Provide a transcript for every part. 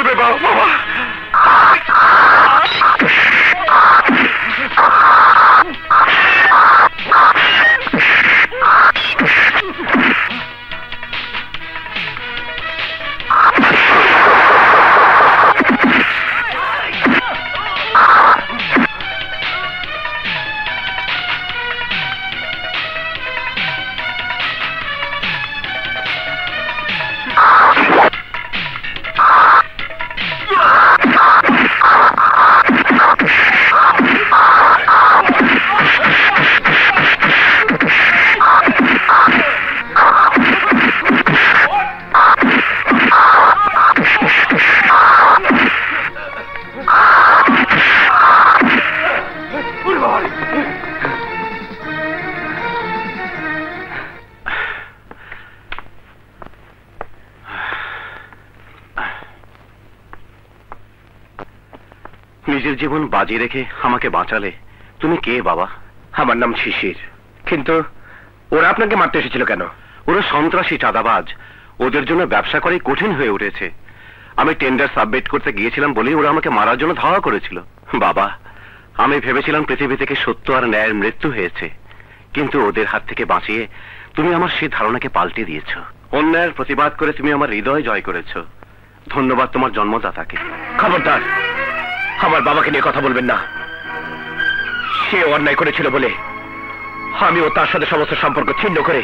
ফেলবে বাবা। নিজের জীবন বাজি রেখে আমাকে বাঁচালে। তুমি কে বাবা? আমার নাম শিশির। কিন্তু ওরা আপনাকে মারতে এসেছিল কেন? ওরা সন্ত্রাসী, চাঁদাবাজ। ওদের জন্য ব্যবসা করাই কঠিন হয়ে উঠেছে। আমি টেন্ডার সাবমিট করতে গিয়েছিলাম বলেই ওরা আমাকে মারার জন্য ধাওয়া করেছিল। বাবা, আমি ভেবেছিলাম পৃথিবী থেকে সত্য আর ন্যায়ের মৃত্যু হয়েছে, কিন্তু ওদের হাত থেকে বাঁচিয়ে তুমি আমার সেই ধারণাকে পাল্টে দিয়েছ। অন্যায়ের প্রতিবাদ করে তুমি আমার হৃদয় জয় করেছ। ধন্যবাদ তোমার জন্মদাতাকে। খবরদার, আমার বাবাকে নিয়ে কথা বলবেন না। সে অন্যায় করেছিল বলে আমিও তার সাথে সমস্ত সম্পর্ক ছিন্ন করে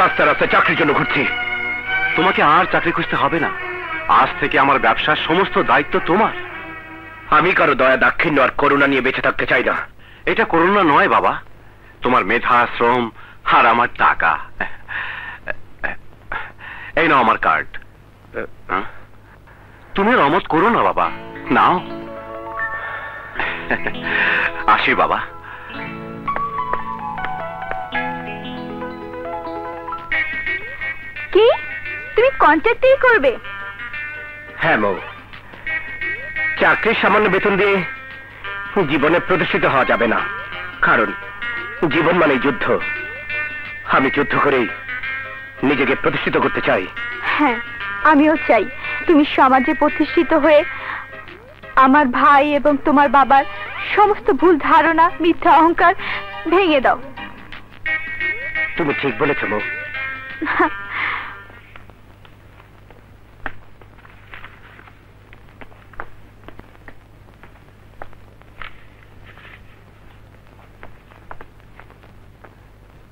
রাস্তায় রাস্তায় চাকরির জন্য ঘুরছি। তোমাকে আর চাকরি খুঁজতে হবে না। আজ থেকে আমার ব্যবসার সমস্ত দায়িত্ব তোমার। আমি কারো দয়া দাক্ষিণ্য আর করুণা নিয়ে বেঁচে থাকতে চাই না। এটা করুণা নয় বাবা, তোমার মেধা, শ্রম আর আমার টাকা। এই নাও আমার কার্ড। তুমি রমত করো না বাবা, নাও। আসি বাবা। কি তুমি কন্ট্রাক্টই করবে? হ্যাঁ মৌ, চাকরির সামান্য বেতন দিয়ে জীবনে প্রতিষ্ঠিত হওয়া যাবে না। কারণ জীবন মানে যুদ্ধ। আমি যুদ্ধ করেই নিজেকে প্রতিষ্ঠিত করতে চাই। হ্যাঁ, আমিও চাই তুমি সমাজে প্রতিষ্ঠিত হয়ে আমার ভাই এবং তোমার বাবার সমস্ত ভুল ধারণা, মিথ্যা অহংকার ভেঙে দাও। তুমি ঠিক বলেছ মৌ।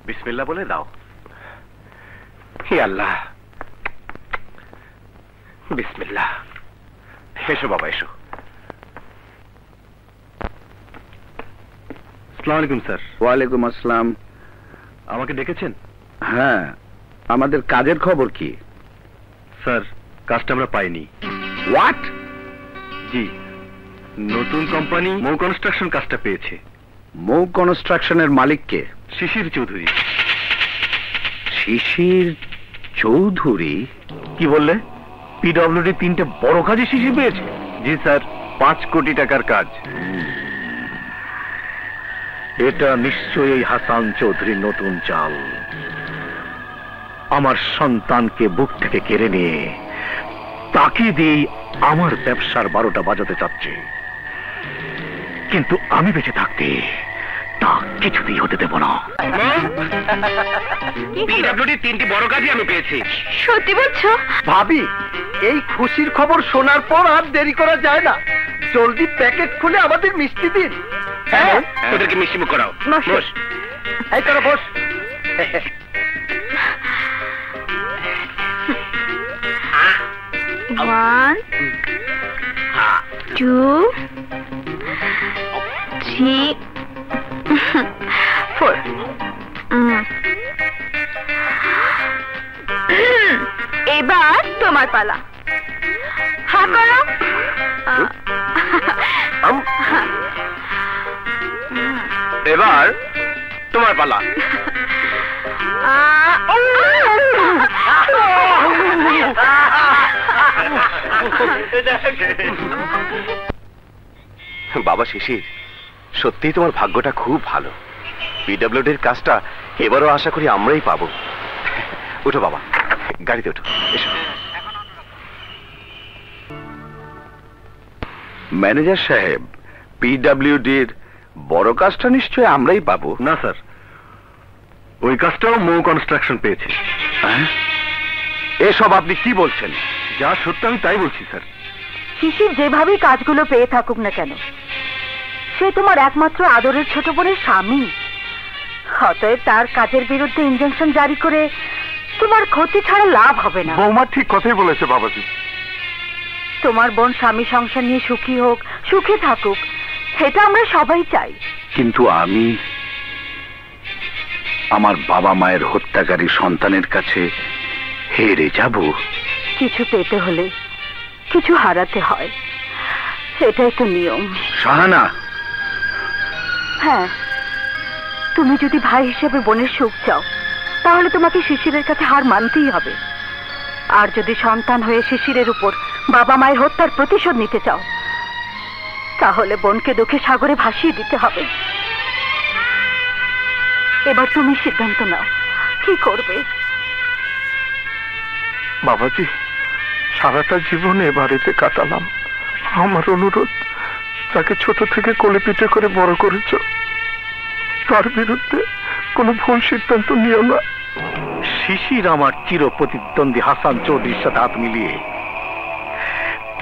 বিসমিল্লাহ বলে দাও। হে আল্লাহ, বিসমিল্লাহ। এসো বাবা, এসো। আসসালামু আলাইকুম স্যার। ওয়ালাইকুম আসসালাম। আমাকে ডেকেছেন? হ্যাঁ, আমাদের কাজের খবর কি? স্যার, কাজটা আমরা পাইনি। হোয়াট? জি, নতুন কোম্পানি মৌ কনস্ট্রাকশন কাজটা পেয়েছে। মৌ কনস্ট্রাকশনের মালিক কে? শিশির চৌধুরী। শিশির চৌধুরী? কি বললে? পিডব্লিউডি 3টে বড় কাজে শিশির পেয়েছে? জি স্যার, 5 কোটি টাকার কাজ। এটা নিশ্চয়ই হাসান চৌধুরীর নতুন চাল। আমার সন্তানকে বুক থেকে কেড়ে নিয়ে তাকে দিয়ে আমার ব্যবসার 12টা বাজাতে চাচ্ছে। কিন্তু আমি বেঁচে থাকতে তা কিছুতেই হতে দেব না। পিডব্লিউডি 3টি বড় কাজই আমি পেয়েছি। সত্যি বলছো? ভাবি, এই খুশির খবর শোনার পর আর দেরি করা যায় না। জলদি প্যাকেট খুলে আমাদের মিষ্টি দিন। হ্যাঁ, তোদেরকে মিষ্টি মুখ করাও। বস। এই তোরা বস। 1 2 3 4 এবার তোমার পালা। হ্যাঁ করো। এবার তোমার পালা। বাবা শিশির, সত্যিই তোমার ভাগ্যটা খুব ভালো। পিডব্লিউডির কাজটা এবারও আশা করি আমরাই পাবো। উঠো বাবা, গাড়িতে উঠো। এসো। ম্যানেজার সাহেব, পিডব্লিউডির বড় কাজটা নিশ্চয় আমরাই পাবো। না স্যার, ওই কাজটাও মৌ কনস্ট্রাকশন পেয়েছে। হ্যাঁ? এসব আপনি কি বলছেন? যা সত্য আমি তাই বলছি স্যার। শিশির যেভাবেই কাজগুলো পেয়ে থাকুক না কেন, সে তোমার একমাত্র আদরের ছোট বোনের স্বামী। অতএব তার কাজের বিরুদ্ধে ইনজাংশন জারি করে তোমার ক্ষতি ছাড়া লাভ হবে না। বৌমা ঠিক কথাই বলেছে বাবাজি। তোমার বোন স্বামী সংসার নিয়ে সুখী হোক, সুখে থাকুক, সেটা আমরা সবাই চাই। কিন্তু আমি আমার বাবা মায়ের হত্যাকারী সন্তানের কাছে হেরে যাব? কিছু পেতে হলে কিছু হারাতে হয়, সেটাই তো নিয়ম। শাহানা, হ্যাঁ, তুমি যদি ভাই হিসেবে বোনের সুখ চাও, তাহলে তোমাকে শিশিরের কাছে হার মানতেই হবে। আর যদি সন্তান হয়ে শিশিরের উপর বাবা মায়ের হত্যার প্রতিশোধ নিতে চাও, তাহলে বোনকে দুঃখে সাগরে ভাসিয়ে দিতে হবে। এবার তুমি সিদ্ধান্ত নাও, কি করবে? বাবাজি, সারাটা জীবন এ বাড়িতে কাটালাম। আমার অনুরোধ, তাকে ছোট থেকে কোলে পিঠে করে বড় করেছ, তার বিরুদ্ধে কোনো ভুল সিদ্ধান্ত নিও না। শিশির আমার চির প্রতিদ্বন্দ্বী হাসান চৌধুরীর সাথে হাত মিলিয়ে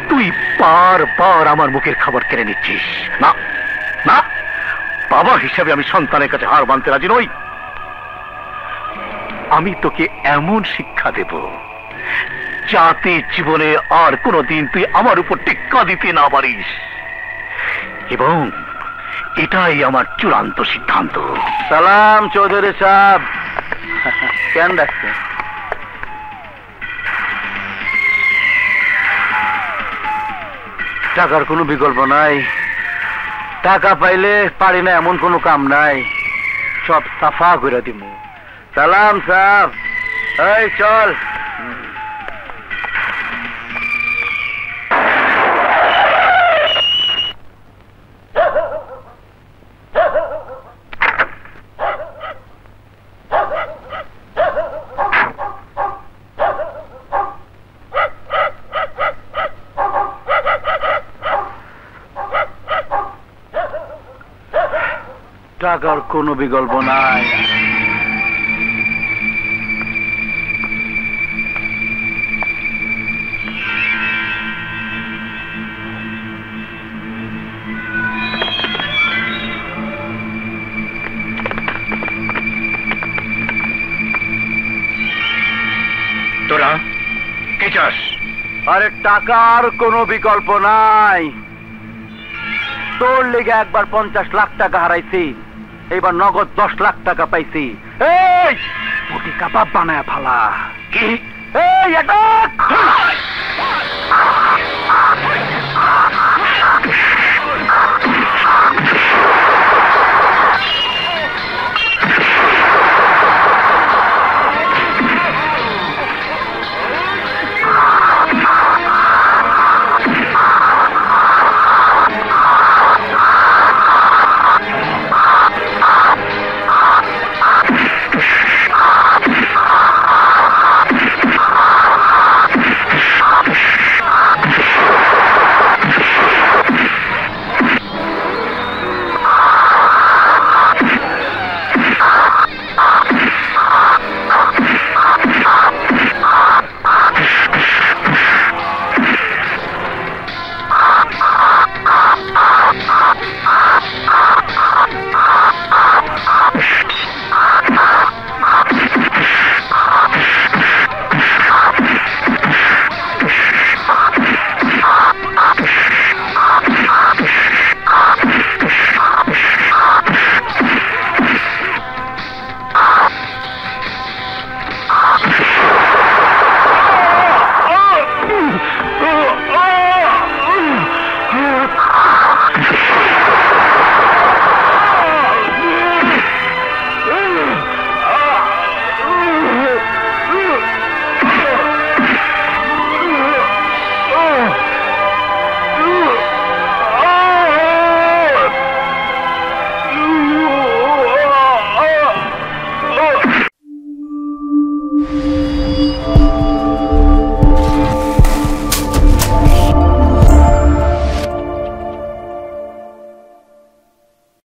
তুই বারবার আমার মুখের খাবার কেড়ে নিচ্ছিস। না না, বাবা হিসাবে আমি সন্তানের কাছে হার মানতে রাজি নই। আমি তোকে এমন শিক্ষা দেব যাতে জীবনে আর কোনোদিন তুই আমার উপর টিক্কা দিতে না পারিস, এবং এটাই আমার চূড়ান্ত সিদ্ধান্ত। সালাম চৌধুরী সাহেব। কেন ডাকছেন? টাকার কোনো বিকল্প নাই। টাকা পাইলে পারি না এমন কোনো কাম নাই, সব সাফা করে দিব। সালাম সাহেব, এই চল। টাকার কোনো বিকল্প নাই। তোরা কে চাস? আরে টাকার কোনো বিকল্প নাই। তোর লেগে একবার 50 লাখ টাকা হারাইছি, এইবার নগদ 10 লাখ টাকা পাইছি। এই পুটি কাবাব বানায় ফালা। কি? এই এটা